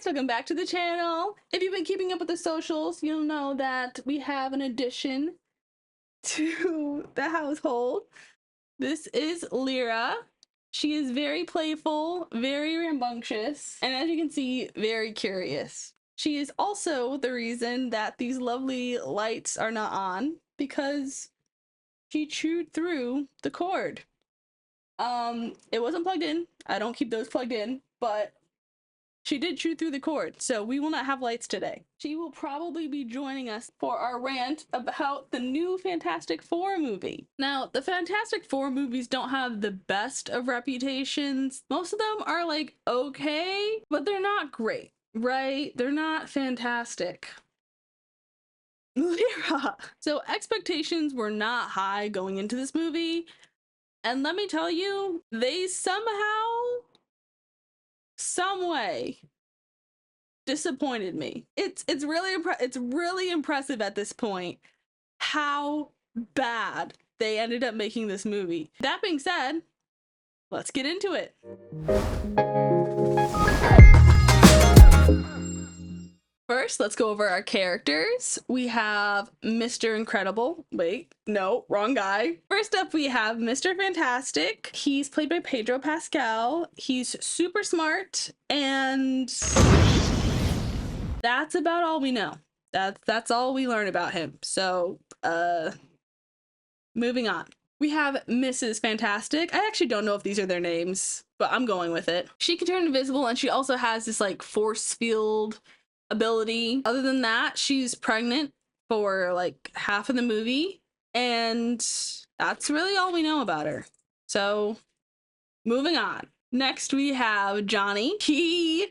guys, welcome back to the channel. If you've been keeping up with the socials, you'll know that we have an addition to the household. This is Lyra. She is very playful, very rambunctious, and as you can see, very curious. She is also the reason that these lovely lights are not on, because she chewed through the cord. It wasn't plugged in. I don't keep those plugged in, but she did chew through the cord, so we will not have lights today. She will probably be joining us for our rant about the new Fantastic Four movie. Now, the Fantastic Four movies don't have the best of reputations. Most of them are like okay, but they're not great, right? They're not fantastic. Lyra. So expectations were not high going into this movie, and let me tell you, they somehow, some way, disappointed me. It's really impressive at this point how bad they ended up making this movie. That being said, let's get into it. First, let's go over our characters. We have Mr. Incredible. Wait, no, wrong guy. First up, we have Mr. Fantastic. He's played by Pedro Pascal. He's super smart, and that's about all we know. That's all we learn about him. So, moving on. We have Mrs. Fantastic. I actually don't know if these are their names, but I'm going with it. She can turn invisible, and she also has this like force field ability. Other than that, she's pregnant for like half of the movie, and that's really all we know about her. So, moving on. Next, we have Johnny. He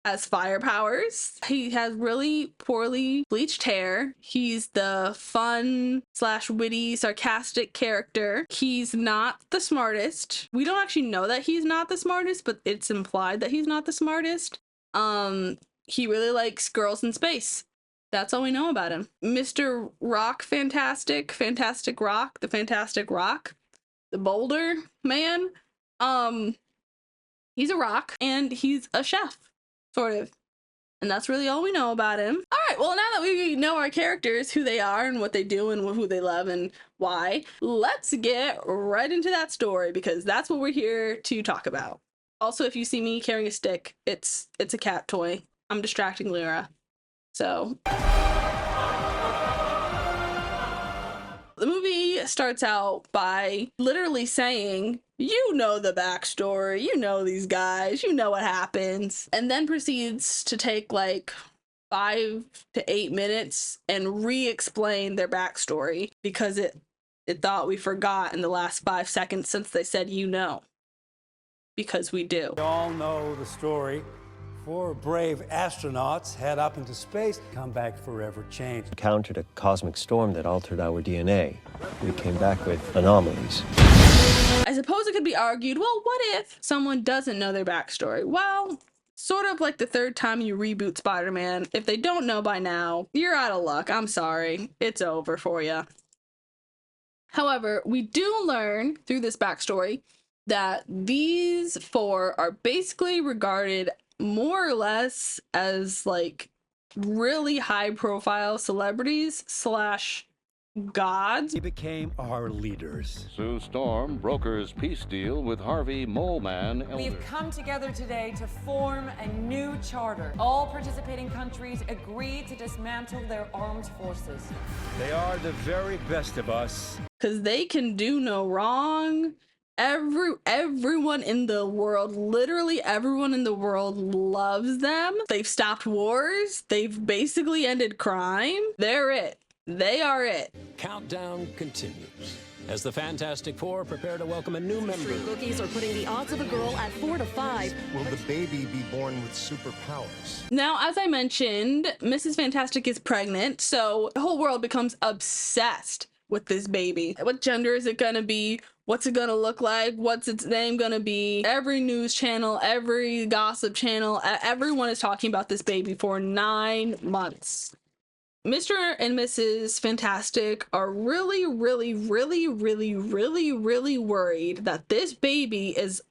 has fire powers. He has really poorly bleached hair. He's the fun / witty, sarcastic character. He's not the smartest. We don't actually know that he's not the smartest, but it's implied that he's not the smartest. He really likes girls in space. That's all we know about him. Mr. Rock Fantastic, Fantastic Rock, the Fantastic Rock, the Boulder Man. He's a rock, and he's a chef, sort of. And that's really all we know about him. All right, well, now that we know our characters, who they are and what they do and who they love and why, let's get right into that story, because that's what we're here to talk about. Also, if you see me carrying a stick, it's a cat toy. I'm distracting Lyra. So the movie starts out by literally saying, you know the backstory, you know these guys, you know what happens, and then proceeds to take like 5 to 8 minutes and re-explain their backstory, because it thought we forgot in the last 5 seconds since they said you know. Because we do. We all know the story. 4 brave astronauts head up into space, come back forever changed. Encountered a cosmic storm that altered our DNA. We came back with anomalies. I suppose it could be argued, well, what if someone doesn't know their backstory? Well, sort of like the 3rd time you reboot Spider-Man. If they don't know by now, you're out of luck. I'm sorry. It's over for you. However, we do learn through this backstory that these 4 are basically regarded more or less as like really high profile celebrities / gods. They became our leaders. Sue Storm brokers peace deal with Harvey Moleman Elder. We've come together today to form a new charter. All participating countries agree to dismantle their armed forces. They are the very best of us. Because they can do no wrong. Everyone in the world, literally everyone in the world loves them. They've stopped wars. They've basically ended crime. They're it. They are it. Countdown continues as the Fantastic Four prepare to welcome a new member. Street bookies are putting the odds of a girl at 4 to 5. Will the baby be born with superpowers? Now, as I mentioned, Mrs. Fantastic is pregnant, so the whole world becomes obsessed with this baby. What gender is it gonna be? What's it gonna look like? What's its name gonna be? Every news channel, every gossip channel, everyone is talking about this baby for 9 months. Mr. and Mrs. Fantastic are really worried that this baby is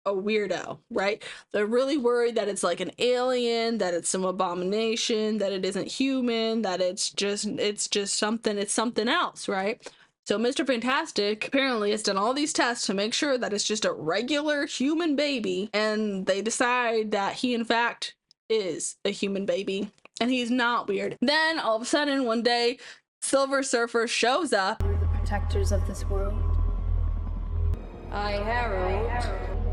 a weirdo, right? They're really worried that it's like an alien, that it's some abomination, that it isn't human, that it's just something, it's something else, right? So Mr. Fantastic apparently has done all these tests to make sure that it's just a regular human baby, and they decide that he in fact is a human baby and he's not weird. Then all of a sudden one day Silver Surfer shows up. We're the protectors of this world. I herald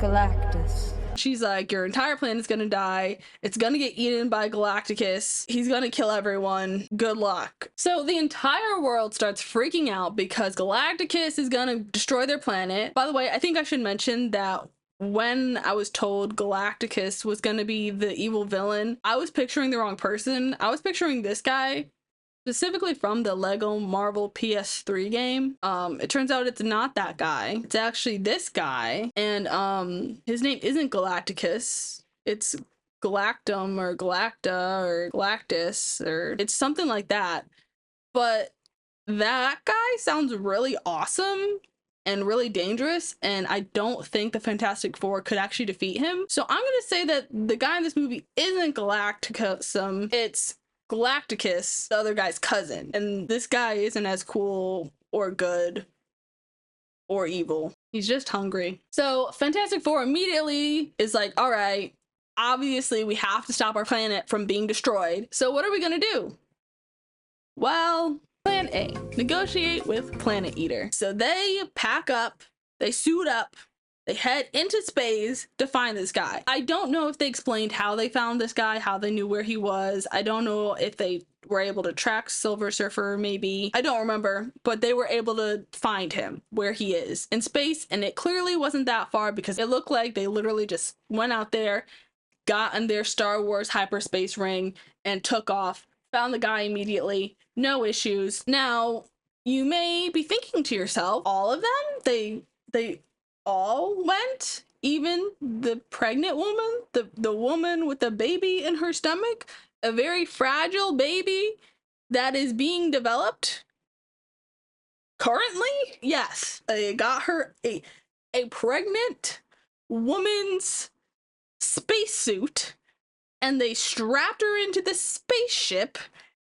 Galactus. She's like, your entire planet's gonna die. It's gonna get eaten by Galacticus. He's gonna kill everyone. Good luck. So the entire world starts freaking out because Galacticus is gonna destroy their planet. By the way, I think I should mention that when I was told Galacticus was gonna be the evil villain, I was picturing the wrong person. I was picturing this guy, specifically from the Lego Marvel PS3 game. It turns out it's not that guy. It's actually this guy, and his name isn't Galacticus. It's Galactum or Galacta or Galactus, or it's something like that. But that guy sounds really awesome and really dangerous, and I don't think the Fantastic Four could actually defeat him. So I'm gonna say that the guy in this movie isn't Galacticus, it's Galacticus, the other guy's cousin, and this guy isn't as cool or good or evil. He's just hungry. So Fantastic Four immediately is like, all right, obviously we have to stop our planet from being destroyed. So what are we gonna do? Well, plan A, negotiate with Planet Eater. So they pack up, they suit up, they head into space to find this guy. I don't know if they explained how they found this guy, how they knew where he was. I don't know if they were able to track Silver Surfer, maybe. I don't remember, but they were able to find him where he is in space, and it clearly wasn't that far because it looked like they literally just went out there, got in their Star Wars hyperspace ring, and took off. Found the guy immediately, no issues. Now, you may be thinking to yourself, all of them? They all went? Even the pregnant woman? The woman with the baby in her stomach? A very fragile baby that is being developed currently? Yes, they got her a pregnant woman's spacesuit, and they strapped her into the spaceship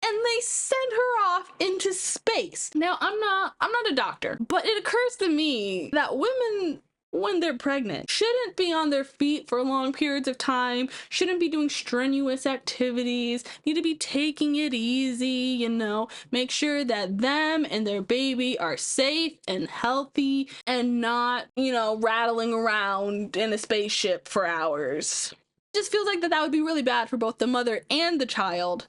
and they sent her off into space. Now, I'm not a doctor, but it occurs to me that women, when they're pregnant, shouldn't be on their feet for long periods of time, shouldn't be doing strenuous activities, need to be taking it easy, you know, make sure that them and their baby are safe and healthy and not, you know, rattling around in a spaceship for hours. It just feels like that would be really bad for both the mother and the child.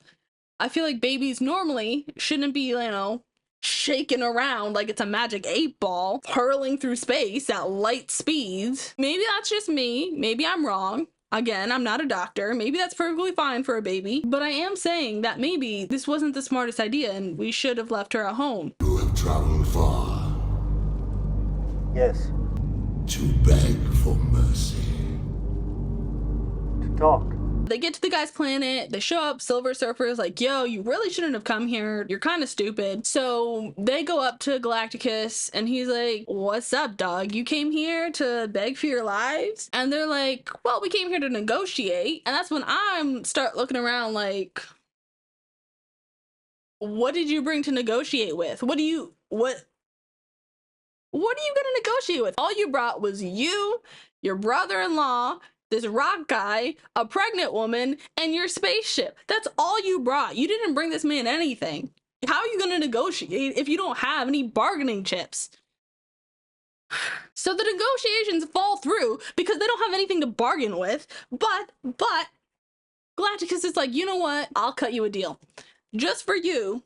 I feel like babies normally shouldn't be, you know, shaking around like it's a magic 8-ball, hurling through space at light speeds. Maybe that's just me. Maybe I'm wrong. Again, I'm not a doctor. Maybe that's perfectly fine for a baby. But I am saying that maybe this wasn't the smartest idea and we should have left her at home. You have traveled far. Yes. To beg for mercy. To talk. They get to the guy's planet, they show up, Silver Surfer is like, yo, you really shouldn't have come here, you're kind of stupid. So they go up to Galacticus and he's like, what's up, dog? You came here to beg for your lives? And they're like, well, we came here to negotiate. And that's when I'm start looking around like, what did you bring to negotiate with? What are you gonna negotiate with? All you brought was you, your brother-in-law, this rock guy, a pregnant woman, and your spaceship. That's all you brought. You didn't bring this man anything. How are you going to negotiate if you don't have any bargaining chips? So the negotiations fall through because they don't have anything to bargain with, but Galacticus is like, you know what? I'll cut you a deal. Just for you,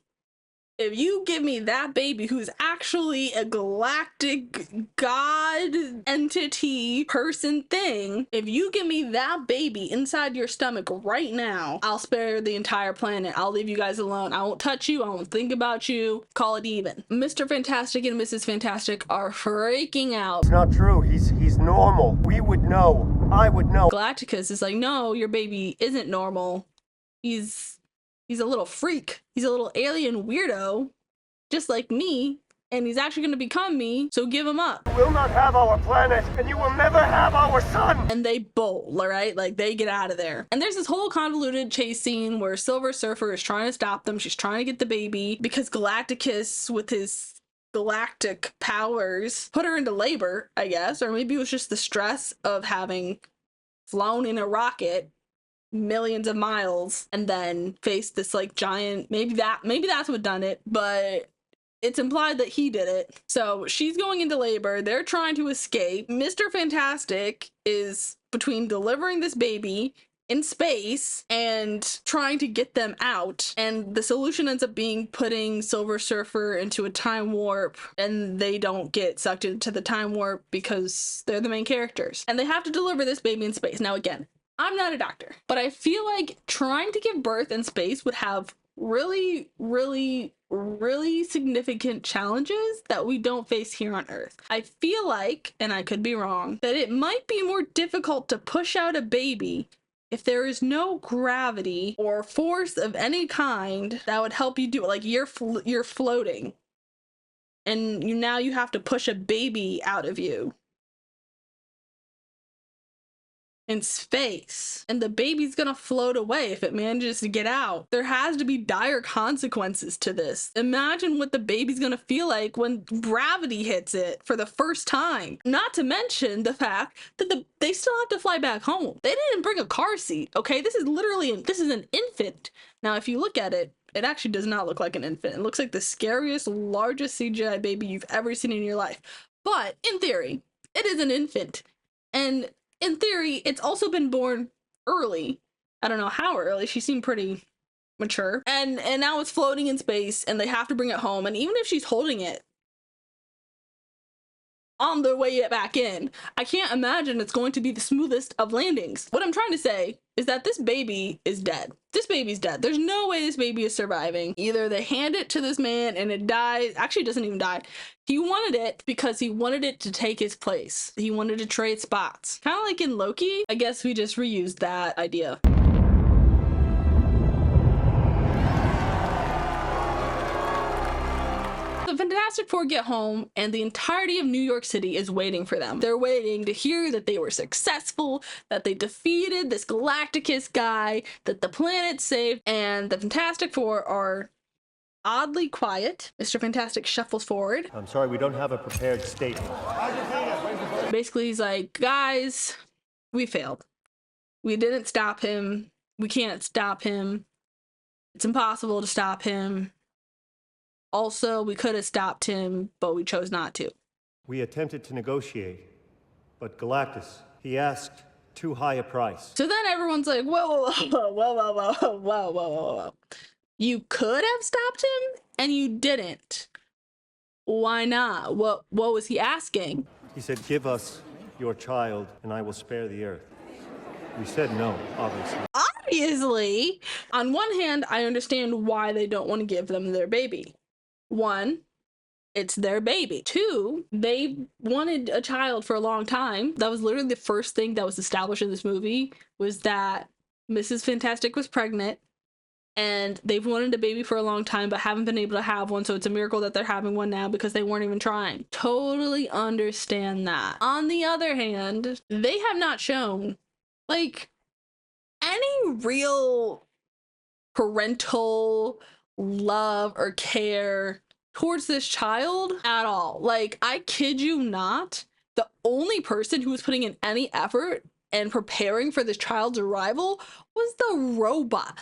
if you give me that baby who's actually a galactic god entity person thing, if you give me that baby inside your stomach right now, I'll spare the entire planet. I'll leave you guys alone. I won't touch you. I won't think about you. Call it even. Mr. Fantastic and Mrs. Fantastic are freaking out. It's not true. He's normal. We would know. I would know. Galacticus is like, no, your baby isn't normal. He's a little freak. He's a little alien weirdo, just like me. and he's actually going to become me, so give him up. You will not have our planet, and you will never have our son! And they bolt, right? Like, they get out of there. And there's this whole convoluted chase scene where Silver Surfer is trying to stop them. She's trying to get the baby because Galacticus, with his galactic powers, put her into labor, I guess. Or maybe it was just the stress of having flown in a rocket millions of miles and then faced this like giant, maybe that's what done it, but it's implied that he did it. So she's going into labor. They're trying to escape. Mr. Fantastic is between delivering this baby in space and trying to get them out. And the solution ends up being putting Silver Surfer into a time warp, and they don't get sucked into the time warp because they're the main characters. And they have to deliver this baby in space. Now, again, I'm not a doctor, but I feel like trying to give birth in space would have really, really, really significant challenges that we don't face here on Earth. I feel like, and I could be wrong, that it might be more difficult to push out a baby if there is no gravity or force of any kind that would help you do it. Like you're floating, and now you have to push a baby out of you in space, and the baby's gonna float away if it manages to get out. There has to be dire consequences to this. Imagine what the baby's gonna feel like when gravity hits it for the first time. Not to mention the fact that they still have to fly back home. They didn't bring a car seat, okay? This is an infant. Now, if you look at it, it actually does not look like an infant. It looks like the scariest, largest CGI baby you've ever seen in your life. But in theory, it is an infant. And in theory, it's also been born early. I don't know how early. She seemed pretty mature. And now it's floating in space, and they have to bring it home. And even if she's holding it on their way back in, I can't imagine it's going to be the smoothest of landings. What I'm trying to say is that this baby is dead. This baby's dead. There's no way this baby is surviving. Either they hand it to this man and it dies. Actually, it doesn't even die. He wanted it because he wanted it to take his place. He wanted to trade spots. Kind of like in Loki. I guess we just reused that idea. The Fantastic Four get home, and the entirety of New York City is waiting for them. They're waiting to hear that they were successful, that they defeated this Galacticus guy, that the planet saved, and the Fantastic Four are oddly quiet. Mr. Fantastic shuffles forward. I'm sorry, we don't have a prepared statement. Basically, he's like, guys, we failed. We didn't stop him. We can't stop him. It's impossible to stop him. Also, we could have stopped him, but we chose not to. We attempted to negotiate, but Galactus, he asked too high a price. So then everyone's like, whoa. You could have stopped him, and you didn't. Why not? What was he asking? He said, give us your child, and I will spare the Earth. We said no, obviously. Obviously! On one hand, I understand why they don't want to give them their baby. One, it's their baby. Two, they wanted a child for a long time. That was literally the first thing that was established in this movie, was that Mrs. Fantastic was pregnant, and they've wanted a baby for a long time but haven't been able to have one, so it's a miracle that they're having one now because they weren't even trying. Totally understand that. On the other hand, they have not shown, like, any real parental love or care towards this child at all. Like, I kid you not, the only person who was putting in any effort and preparing for this child's arrival was the robot.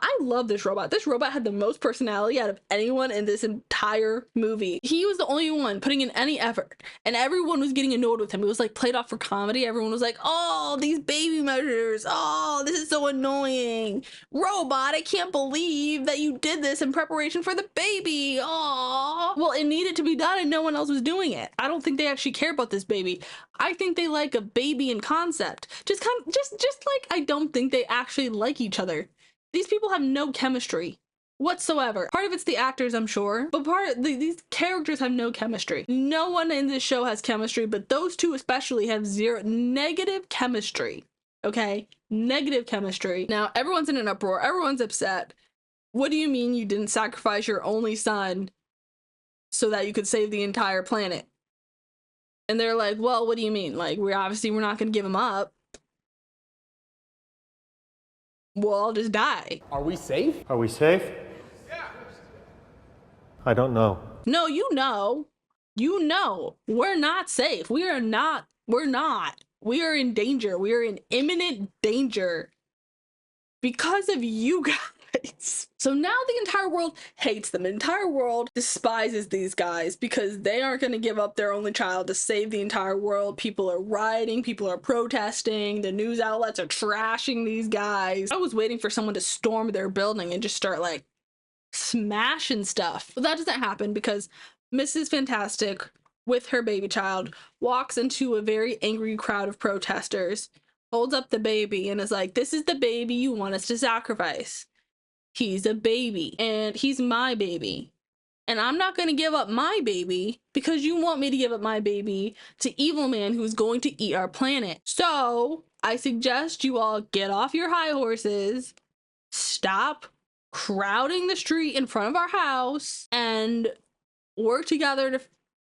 I love this robot. This robot had the most personality out of anyone in this entire movie. He was the only one putting in any effort, and everyone was getting annoyed with him. It was like played off for comedy. Everyone was like, oh, these baby measures. Oh, this is so annoying. Robot, I can't believe that you did this in preparation for the baby. Oh, well, it needed to be done and no one else was doing it. I don't think they actually care about this baby. I think they like a baby in concept. Just like I don't think they actually like each other. These people have no chemistry whatsoever. Part of it's the actors, I'm sure, but these characters have no chemistry. No one in this show has chemistry, but those two especially have negative chemistry. Okay? Negative chemistry. Now, everyone's in an uproar. Everyone's upset. What do you mean you didn't sacrifice your only son so that you could save the entire planet. And they're like, well, what do you mean? Like, we're not going to give him up. We'll all just die. Are we safe? Are we safe? I don't know. No, you know. You know. We're not safe. We're not. We are in danger. We are in imminent danger because of you guys. So now the entire world hates them. The entire world despises these guys because they aren't going to give up their only child to save the entire world. People are rioting. People are protesting. The news outlets are trashing these guys. I was waiting for someone to storm their building and just start like smashing stuff. But that doesn't happen because Mrs. Fantastic, with her baby child, walks into a very angry crowd of protesters, holds up the baby, and is like, this is the baby you want us to sacrifice. He's a baby, and he's my baby. And I'm not going to give up my baby because you want me to give up my baby to evil man who's going to eat our planet. So I suggest you all get off your high horses, stop crowding the street in front of our house, and work together to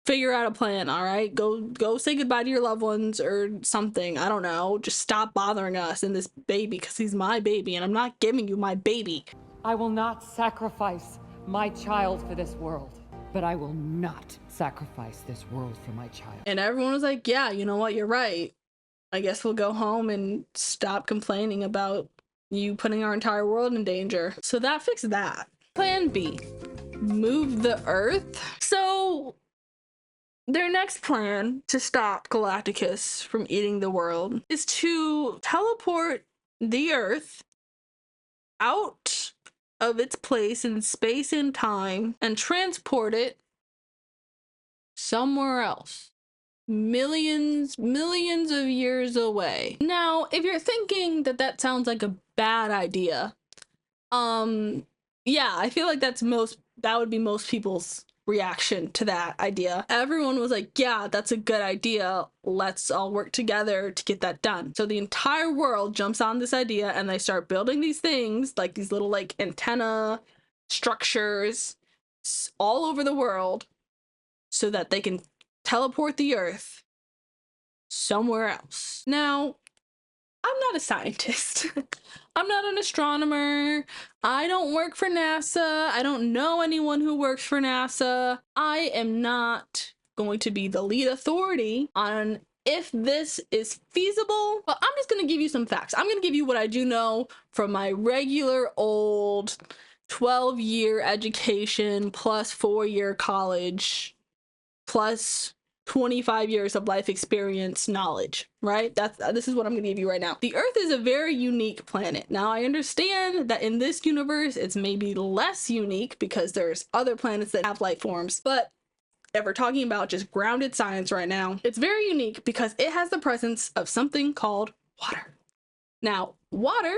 figure out a plan. All right, go say goodbye to your loved ones or something. I don't know, just stop bothering us and this baby because he's my baby and I'm not giving you my baby. I will not sacrifice my child for this world, but I will not sacrifice this world for my child. And everyone was like, yeah, you know what, you're right. I guess we'll go home and stop complaining about you putting our entire world in danger. So that fixed that. Plan B, move the Earth. So their next plan to stop Galacticus from eating the world is to teleport the Earth out of its place in space and time and transport it somewhere else. Millions of years away. Now, if you're thinking that that sounds like a bad idea, yeah, I feel like that would be most people's reaction to that idea. Everyone was like, yeah, that's a good idea. Let's all work together to get that done. So the entire world jumps on this idea and they start building these things, like these little like antenna structures all over the world so that they can teleport the Earth somewhere else. Now, I'm not a scientist. I'm not an astronomer. I don't work for NASA. I don't know anyone who works for NASA. I am not going to be the lead authority on if this is feasible, but I'm just going to give you some facts. I'm going to give you what I do know from my regular old 12-year education plus 4-year college plus 25 years of life experience knowledge, right? This is what I'm gonna give you right now. The Earth is a very unique planet. Now, I understand that in this universe, it's maybe less unique because there's other planets that have life forms, but if we're talking about just grounded science right now, it's very unique because it has the presence of something called water. Now, water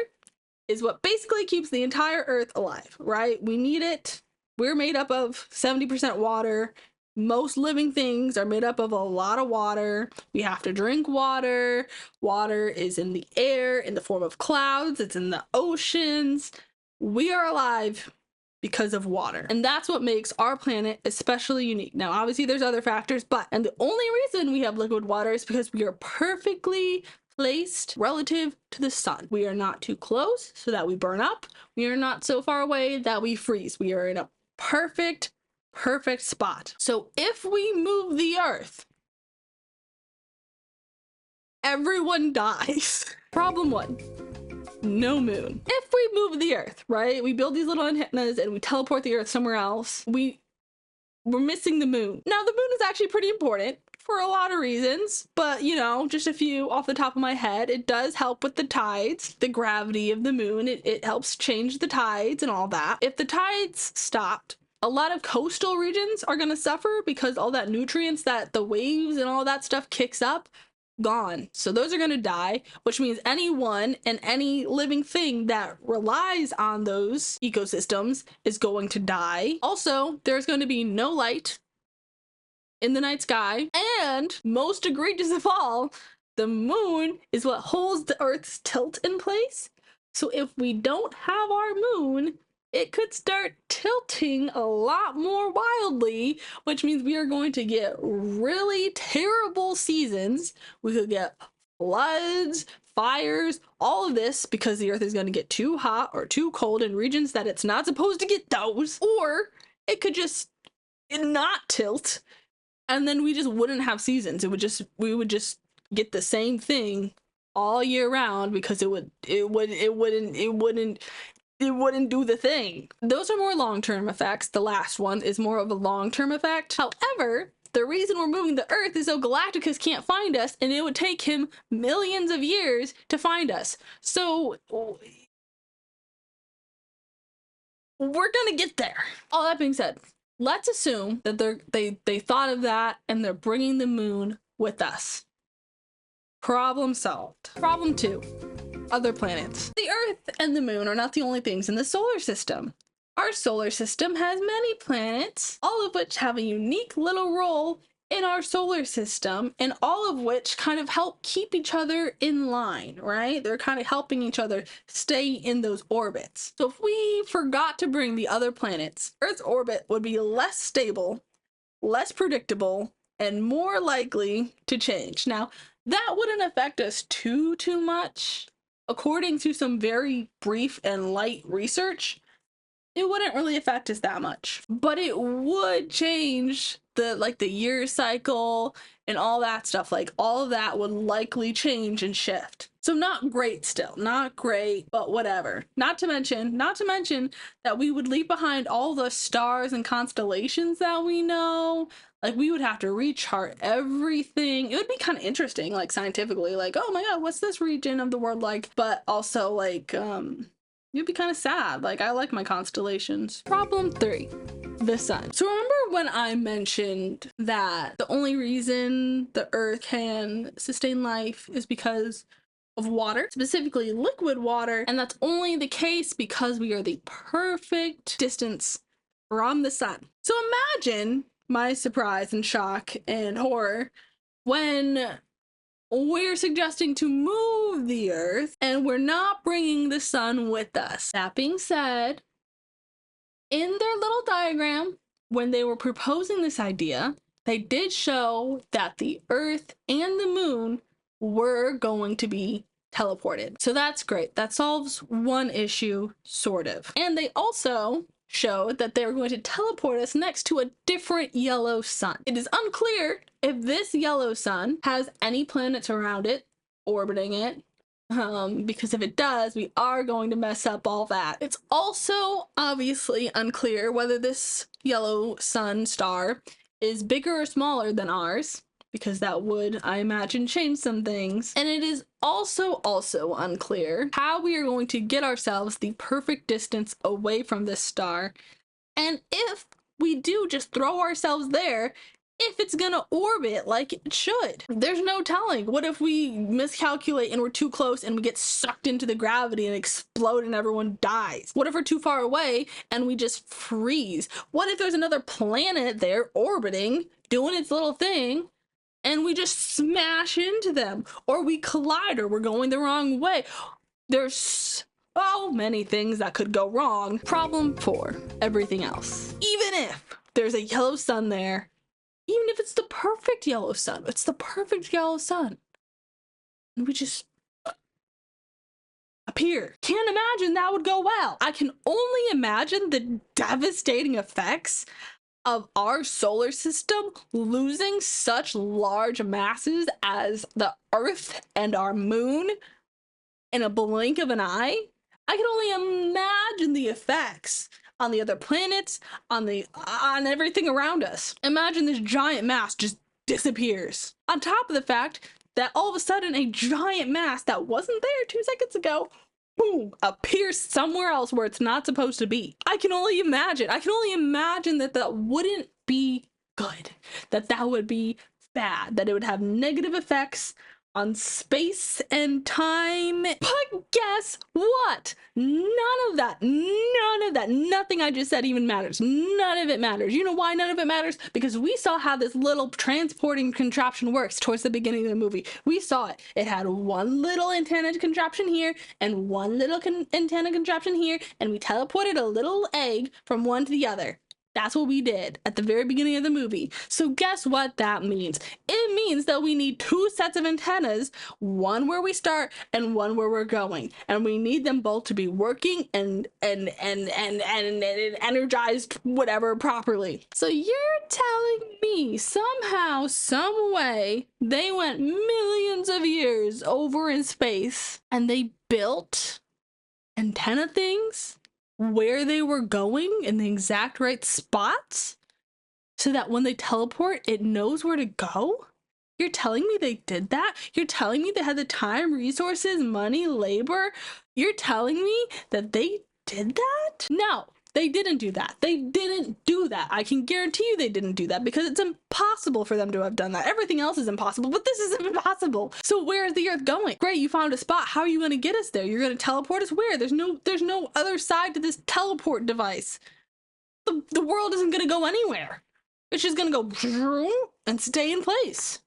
is what basically keeps the entire Earth alive, right? We need it. We're made up of 70% water. Most living things are made up of a lot of water. We have to drink water. Water is in the air in the form of clouds. It's in the oceans. We are alive because of water. And that's what makes our planet especially unique. Now, obviously there's other factors, and the only reason we have liquid water is because we are perfectly placed relative to the sun. We are not too close so that we burn up. We are not so far away that we freeze. We are in a perfect spot. So if we move the Earth, everyone dies. Problem 1, no moon. If we move the Earth, right, we build these little antennas and we teleport the Earth somewhere else, we're missing the moon. Now, the moon is actually pretty important for a lot of reasons, but you know, just a few off the top of my head. It does help with the tides, the gravity of the moon. It helps change the tides and all that. If the tides stopped, a lot of coastal regions are going to suffer because all that nutrients that the waves and all that stuff kicks up, gone. So those are going to die, which means anyone and any living thing that relies on those ecosystems is going to die. Also, there's going to be no light in the night sky. And most egregious of all, the moon is what holds the Earth's tilt in place. So if we don't have our moon, it could start tilting a lot more wildly, which means we are going to get really terrible seasons. We could get floods, fires, all of this because the earth is going to get too hot or too cold in regions that it's not supposed to get those. Or it could just not tilt, and then we just wouldn't have seasons. We would just get the same thing all year round because it wouldn't do the thing. Those are more long-term effects. The last one is more of a long-term effect. However, the reason we're moving the Earth is so Galacticus can't find us, and it would take him millions of years to find us. So we're gonna get there. All that being said, let's assume that they thought of that and they're bringing the moon with us. Problem solved. Problem 2. Other planets. The Earth and the moon are not the only things in the solar system. Our solar system has many planets, all of which have a unique little role in our solar system, and all of which kind of help keep each other in line, right? They're kind of helping each other stay in those orbits. So if we forgot to bring the other planets, Earth's orbit would be less stable, less predictable, and more likely to change. Now, that wouldn't affect us too much. According to some very brief and light research, it wouldn't really affect us that much, but it would change the year cycle and all that stuff. Like, all of that would likely change and shift. So not great still, not great, but whatever. Not to mention that we would leave behind all the stars and constellations that we know. Like, we would have to rechart everything. It would be kind of interesting, like, scientifically, like, oh my god, what's this region of the world like? But also, like, it'd be kind of sad. Like, I like my constellations. Problem 3, the sun. So remember when I mentioned that the only reason the Earth can sustain life is because of water, specifically liquid water, and that's only the case because we are the perfect distance from the sun. So imagine my surprise and shock and horror when we're suggesting to move the Earth and we're not bringing the sun with us. That being said, in their little diagram, when they were proposing this idea, they did show that the Earth and the moon were going to be teleported. So that's great. That solves one issue, sort of. And they also showed that they were going to teleport us next to a different yellow sun. It is unclear if this yellow sun has any planets around it, orbiting it, because if it does, we are going to mess up all that. It's also obviously unclear whether this yellow sun star is bigger or smaller than ours, because that would, I imagine, change some things. And it is also unclear how we are going to get ourselves the perfect distance away from this star. And if we do just throw ourselves there, if it's gonna orbit like it should. There's no telling. What if we miscalculate and we're too close and we get sucked into the gravity and explode and everyone dies? What if we're too far away and we just freeze? What if there's another planet there orbiting, doing its little thing, and we just smash into them? Or we collide, or we're going the wrong way? There's so many things that could go wrong. Problem 4, everything else. Even if there's a yellow sun there, even if it's the perfect yellow sun, it's the perfect yellow sun, and we just appear. Can't imagine that would go well. I can only imagine the devastating effects of our solar system losing such large masses as the Earth and our moon in a blink of an eye. I can only imagine the effects on the other planets, on everything around us. Imagine this giant mass just disappears. On top of the fact that all of a sudden a giant mass that wasn't there 2 seconds ago, boom, appears somewhere else where it's not supposed to be. I can only imagine that wouldn't be good, that would be bad, that it would have negative effects on space and time. But guess what? None of that, nothing I just said even matters. None of it matters. You know why none of it matters? Because we saw how this little transporting contraption works towards the beginning of the movie. We saw it. It had one little antenna contraption here and one little antenna contraption here, and we teleported a little egg from one to the other. That's what we did at the very beginning of the movie. So guess what that means? It means that we need two sets of antennas, one where we start and one where we're going. And we need them both to be working and energized, whatever, properly. So you're telling me somehow, some way, they went millions of years over in space and they built antenna things where they were going in the exact right spots so that when they teleport, it knows where to go? You're telling me they did that? You're telling me they had the time, resources, money, labor? You're telling me that they did that? No, they didn't do that. They didn't do that. I can guarantee you they didn't do that because it's impossible for them to have done that. Everything else is impossible, but this is impossible. So where is the Earth going? Great, you found a spot. How are you going to get us there? You're going to teleport us where? There's no other side to this teleport device. The world isn't going to go anywhere. It's just going to go and stay in place.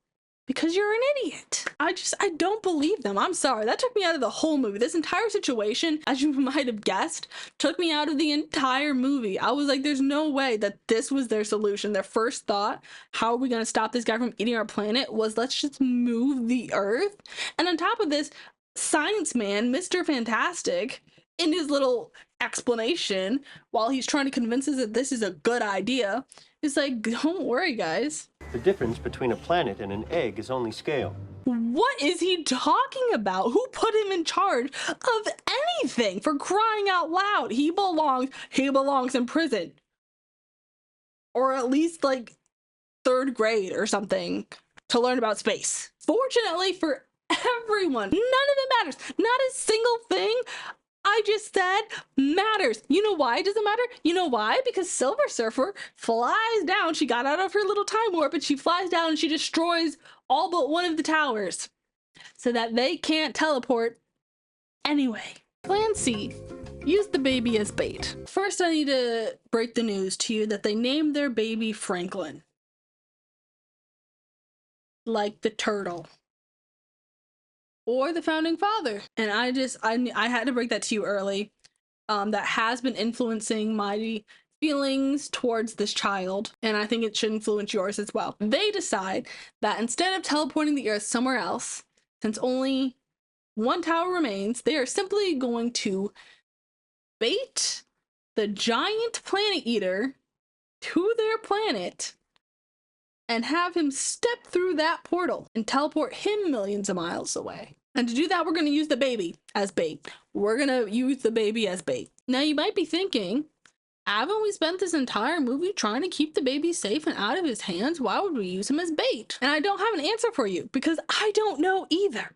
Because you're an idiot. I don't believe them. I'm sorry. That took me out of the whole movie. This entire situation, as you might have guessed, took me out of the entire movie. I was like, there's no way that this was their solution. Their first thought, how are we going to stop this guy from eating our planet, was let's just move the Earth. And on top of this, Science Man, Mr. Fantastic, in his little explanation, while he's trying to convince us that this is a good idea, is like, don't worry, guys. The difference between a planet and an egg is only scale. What is he talking about? Who put him in charge of anything, for crying out loud? He belongs in prison. Or at least like 3rd grade or something to learn about space. Fortunately for everyone, none of it matters. Not a single thing I just said matters. You know why it doesn't matter? You know why? Because Silver Surfer flies down. She got out of her little time warp, and she flies down and she destroys all but one of the towers so that they can't teleport anyway. Plan C. Use the baby as bait. First, I need to break the news to you that they named their baby Franklin. Like the turtle. Or the founding father. And I had to break that to you early. That has been influencing my feelings towards this child, and I think it should influence yours as well. They decide that instead of teleporting the Earth somewhere else, since only one tower remains, they are simply going to bait the giant planet eater to their planet and have him step through that portal and teleport him millions of miles away. And to do that, we're going to use the baby as bait. We're going to use the baby as bait. Now, you might be thinking, haven't we spent this entire movie trying to keep the baby safe and out of his hands? Why would we use him as bait? And I don't have an answer for you because I don't know either.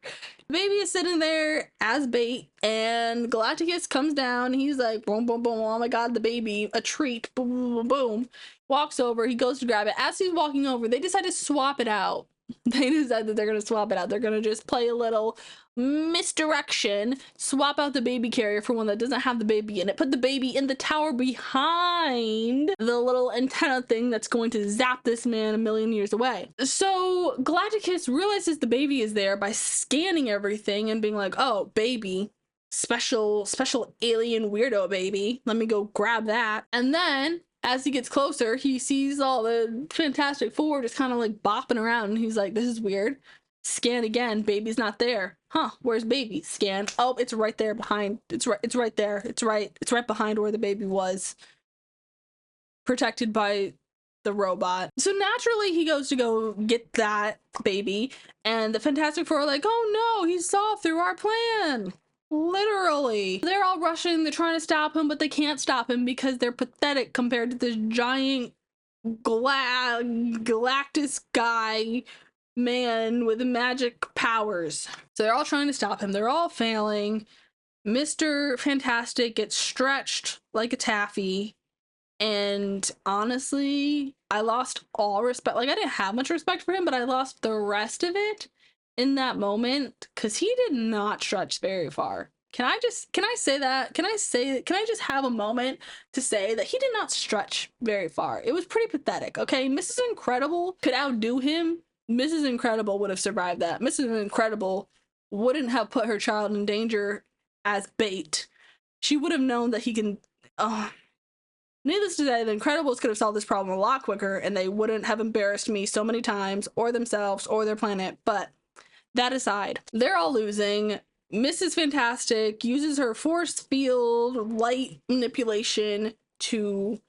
The baby is sitting there as bait, and Galacticus comes down. He's like, boom, boom, boom. Oh my God, the baby, a treat. Boom, boom, boom, boom. Walks over. He goes to grab it. As he's walking over, they decide to swap it out. They decide that they're going to swap it out. They're going to just play a little misdirection, swap out the baby carrier for one that doesn't have the baby in it, put the baby in the tower behind the little antenna thing that's going to zap this man a million years away. So Galacticus realizes the baby is there by scanning everything and being like, oh, baby, special alien weirdo baby, let me go grab that. And then as he gets closer, he sees all the Fantastic Four just kind of like bopping around, and he's like, this is weird. Scan again, baby's not there. Huh, where's baby? Scan. Oh, it's right there behind. It's right there. It's right behind where the baby was. Protected by the robot. So naturally he goes to go get that baby, and the Fantastic Four are like, oh no, he saw through our plan. Literally. They're all rushing, they're trying to stop him, but they can't stop him because they're pathetic compared to this giant Galactus guy man with magic powers. So they're all trying to stop him. They're all failing. Mr. Fantastic gets stretched like a taffy. And honestly, I lost all respect. Like, I didn't have much respect for him, but I lost the rest of it in that moment, because he did not stretch very far. Can I say that? Can I just have a moment to say that he did not stretch very far? It was pretty pathetic, okay? Mrs. Incredible could outdo him. Mrs. Incredible would have survived that. Mrs. Incredible wouldn't have put her child in danger as bait. She would have known that he can... Needless to say, the Incredibles could have solved this problem a lot quicker, and they wouldn't have embarrassed me so many times, or themselves, or their planet. But that aside, they're all losing. Mrs. Fantastic uses her force field light manipulation to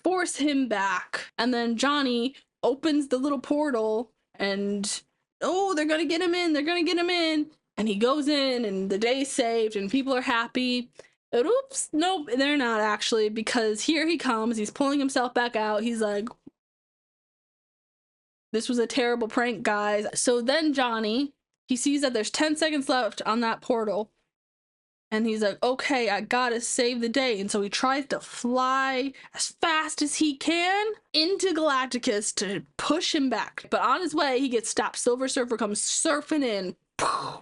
force him back. And then Johnny opens the little portal and, oh, they're gonna get him in, they're gonna get him in. And he goes in and the day's saved and people are happy. But oops, nope, they're not actually, because here he comes, he's pulling himself back out. He's like, this was a terrible prank, guys. So then Johnny, he sees that there's 10 seconds left on that portal. And he's like, okay, I gotta save the day. And so he tries to fly as fast as he can into Galacticus to push him back. But on his way, he gets stopped. Silver Surfer comes surfing in,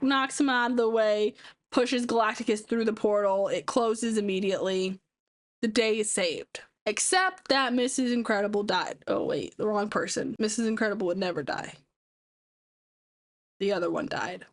knocks him out of the way, pushes Galacticus through the portal. It closes immediately. The day is saved. Except that Mrs. Incredible died. Oh, wait, the wrong person. Mrs. Incredible would never die. The other one died.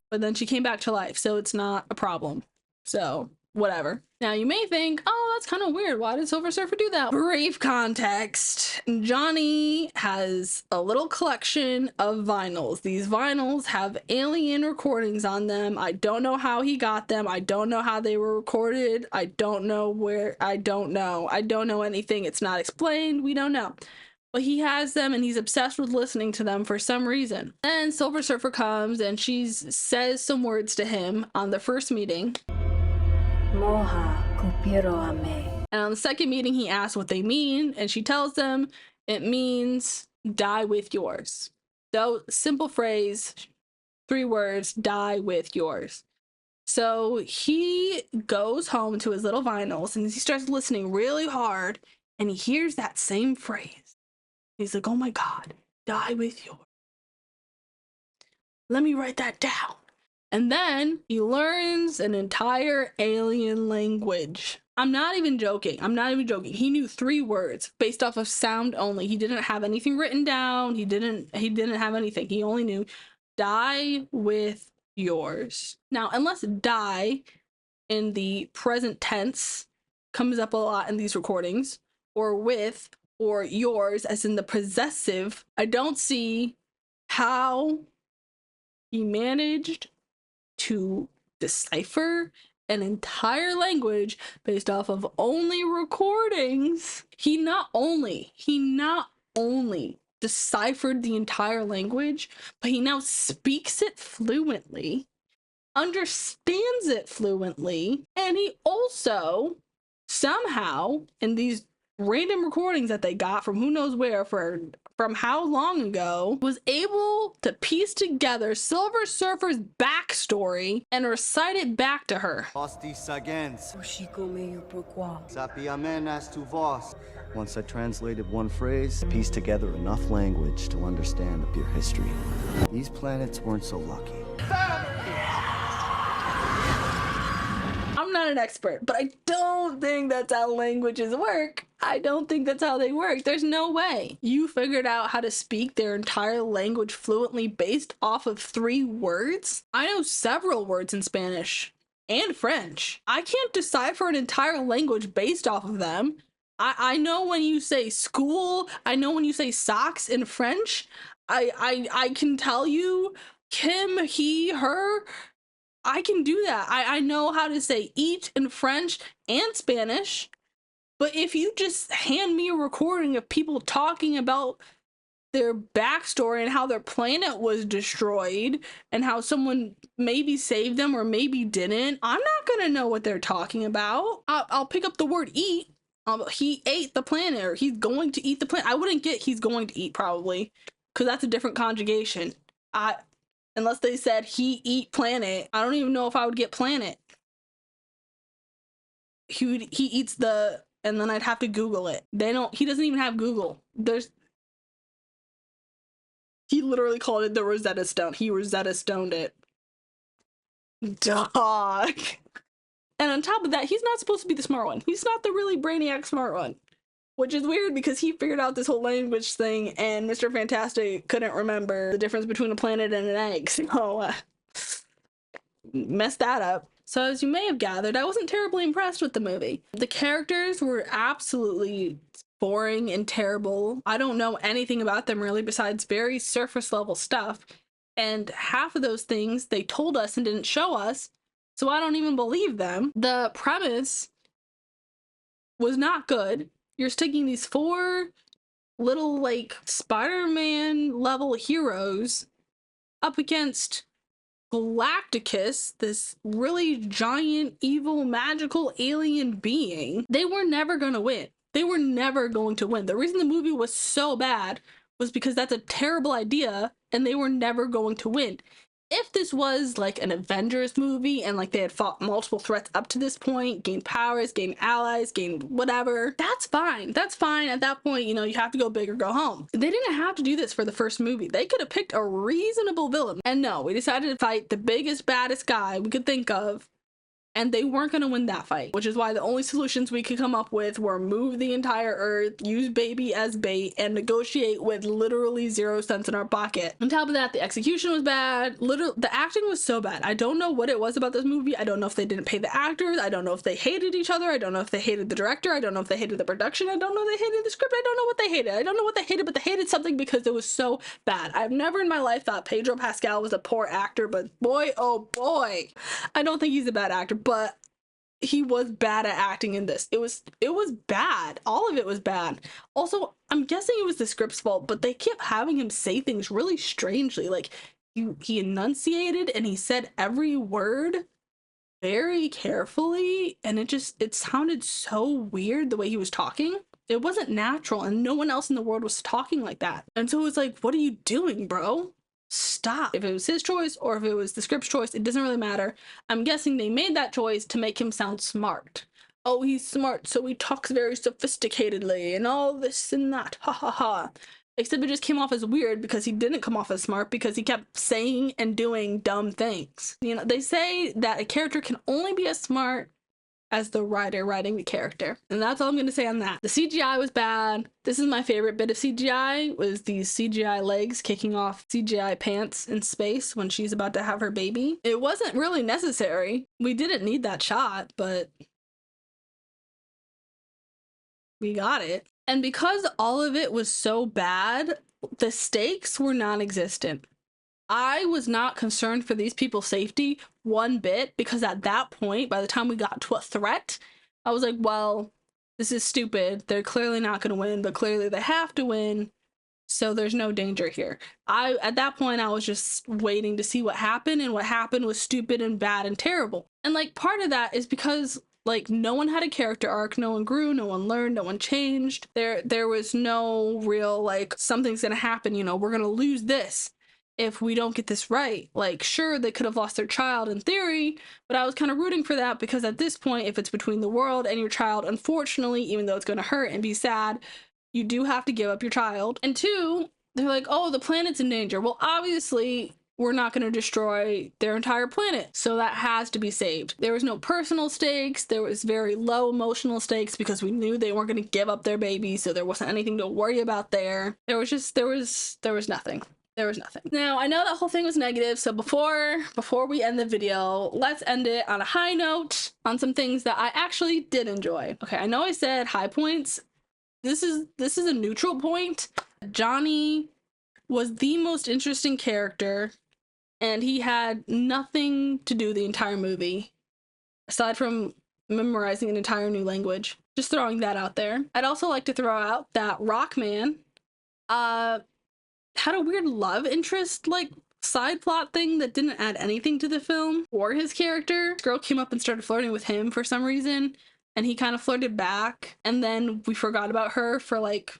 But then she came back to life, so it's not a problem. So, whatever. Now, you may think, oh, that's kind of weird. Why did Silver Surfer do that? Brief context. Johnny has a little collection of vinyls. These vinyls have alien recordings on them. I don't know how he got them. I don't know how they were recorded. I don't know where. I don't know. I don't know anything. It's not explained. We don't know. But he has them and he's obsessed with listening to them for some reason. Then Silver Surfer comes and she says some words to him on the first meeting. Moha kupiro ame. And on the second meeting, he asks what they mean, and she tells them it means die with yours. So, simple phrase, 3 words, die with yours. So he goes home to his little vinyls and he starts listening really hard and he hears that same phrase. He's like, oh my God, die with yours. Let me write that down. And then he learns an entire alien language. I'm not even joking. He knew 3 words based off of sound only. He didn't have anything written down. He didn't have anything. He only knew die with yours. Now, unless die in the present tense comes up a lot in these recordings, or with, or yours as in the possessive, I don't see how he managed to decipher an entire language based off of only recordings. He not only deciphered the entire language, but he now speaks it fluently, understands it fluently, and he also somehow in these random recordings that they got from who knows where from how long ago was able to piece together Silver Surfer's backstory and recite it back to her. Once I translated one phrase, pieced together enough language to understand your history. These planets weren't so lucky. I'm not an expert, but I don't think that's how languages work. I don't think that's how they work. There's no way you figured out how to speak their entire language fluently based off of 3 words. I know several words in Spanish and French. I can't decipher an entire language based off of them. I know when you say school, I know when you say socks in French. I can tell you him, he, her. I can do that. I know how to say eat in French and Spanish. But if you just hand me a recording of people talking about their backstory and how their planet was destroyed and how someone maybe saved them or maybe didn't, I'm not gonna know what they're talking about. I'll pick up the word eat. He ate the planet, or he's going to eat the planet. I wouldn't get he's going to eat, probably, because that's a different conjugation. Unless they said he eat planet, I don't even know if I would get planet. He eats the, and then I'd have to Google it. He doesn't even have Google. He literally called it the Rosetta Stone. He Rosetta Stoned it. Dog. And on top of that, he's not supposed to be the smart one. He's not the really brainiac smart one. Which is weird because he figured out this whole language thing and Mr. Fantastic couldn't remember the difference between a planet and an egg. So, messed that up. So as you may have gathered, I wasn't terribly impressed with the movie. The characters were absolutely boring and terrible. I don't know anything about them really besides very surface level stuff. And half of those things they told us and didn't show us. So I don't even believe them. The premise was not good. You're sticking these 4 little, like, Spider-Man level heroes up against Galacticus, this really giant, evil, magical alien being. They were never gonna win. They were never going to win. The reason the movie was so bad was because that's a terrible idea and they were never going to win. If this was like an Avengers movie and like they had fought multiple threats up to this point, gained powers, gained allies, gained whatever, that's fine. That's fine. At that point, you know, you have to go big or go home. They didn't have to do this for the first movie. They could have picked a reasonable villain. And no, we decided to fight the biggest, baddest guy we could think of. And they weren't going to win that fight, which is why the only solutions we could come up with were move the entire Earth, use baby as bait, and negotiate with literally 0 cents in our pocket. On top of that, the execution was bad. Literally, the acting was so bad. I don't know what it was about this movie. I don't know if they didn't pay the actors. I don't know if they hated each other. I don't know if they hated the director. I don't know if they hated the production. I don't know if they hated the script. I don't know what they hated. I don't know what they hated, but they hated something because it was so bad. I've never in my life thought Pedro Pascal was a poor actor, but boy, oh boy, I don't think he's a bad actor. But he was bad at acting in this. It was bad. All of it was bad. Also, I'm guessing it was the script's fault, but they kept having him say things really strangely. Like he enunciated and he said every word very carefully, and it sounded so weird the way he was talking. It wasn't natural, and no one else in the world was talking like that. And so it was like, what are you doing, bro? Stop. If it was his choice or if it was the script's choice, it doesn't really matter. I'm guessing they made that choice to make him sound smart. Oh, he's smart, so he talks very sophisticatedly and all this and that. Ha ha ha. Except it just came off as weird because he didn't come off as smart because he kept saying and doing dumb things. You know, they say that a character can only be as smart as the writer writing the character. And that's all I'm gonna say on that. The CGI was bad. This is my favorite bit of CGI, was these CGI legs kicking off CGI pants in space when she's about to have her baby. It wasn't really necessary. We didn't need that shot, but we got it. And because all of it was so bad, the stakes were non-existent. I was not concerned for these people's safety one bit, because at that point, by the time we got to a threat, I was like, well, this is stupid. They're clearly not going to win, but clearly they have to win. So there's no danger here. At that point, I was just waiting to see what happened, and what happened was stupid and bad and terrible. And like part of that is because like no one had a character arc, no one grew, no one learned, no one changed. There was no real like something's gonna happen, you know, we're gonna lose this if we don't get this right. Like, sure, they could have lost their child in theory, but I was kind of rooting for that because at this point, if it's between the world and your child, unfortunately, even though it's going to hurt and be sad, you do have to give up your child. And 2, they're like, oh, the planet's in danger. Well, obviously, we're not going to destroy their entire planet, so that has to be saved. There was no personal stakes. There was very low emotional stakes because we knew they weren't going to give up their baby, so there wasn't anything to worry about there. There was nothing. There was nothing. Now, I know that whole thing was negative, so before we end the video, let's end it on a high note on some things that I actually did enjoy. Okay, I know I said high points. This is a neutral point. Johnny was the most interesting character, and he had nothing to do the entire movie, aside from memorizing an entire new language. Just throwing that out there. I'd also like to throw out that Rockman, had a weird love interest, like, side plot thing that didn't add anything to the film or his character. This girl came up and started flirting with him for some reason, and he kind of flirted back, and then we forgot about her for like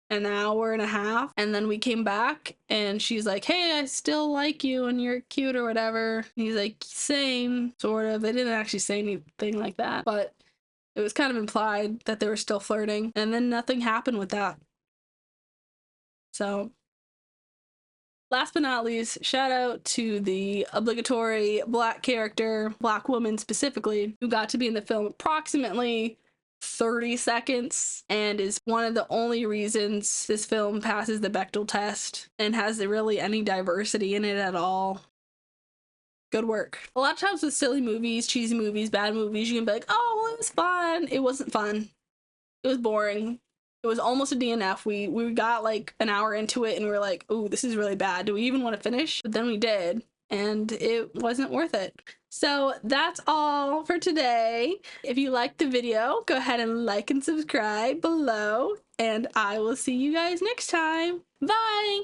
an hour and a half, and then we came back and she's like, hey, I still like you and you're cute or whatever. And he's like, same, sort of. They didn't actually say anything like that, but it was kind of implied that they were still flirting, and then nothing happened with that. So Last but not least, shout out to the obligatory Black character, Black woman specifically, who got to be in the film approximately 30 seconds and is one of the only reasons this film passes the Bechdel test and has really any diversity in it at all. Good work. A lot of times with silly movies, cheesy movies, bad movies, you can be like, oh, well, it was fun. It wasn't fun. It was boring. It was almost a DNF. We got like an hour into it and we were like, ooh, this is really bad. Do we even want to finish? But then we did, and it wasn't worth it. So that's all for today. If you liked the video, go ahead and like and subscribe below, and I will see you guys next time. Bye!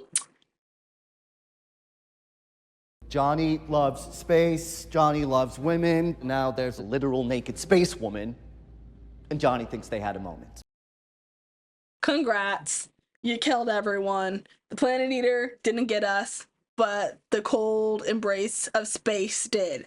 Johnny loves space, Johnny loves women. Now there's a literal naked space woman, and Johnny thinks they had a moment. Congrats. You killed everyone. The Planet Eater didn't get us, but the cold embrace of space did.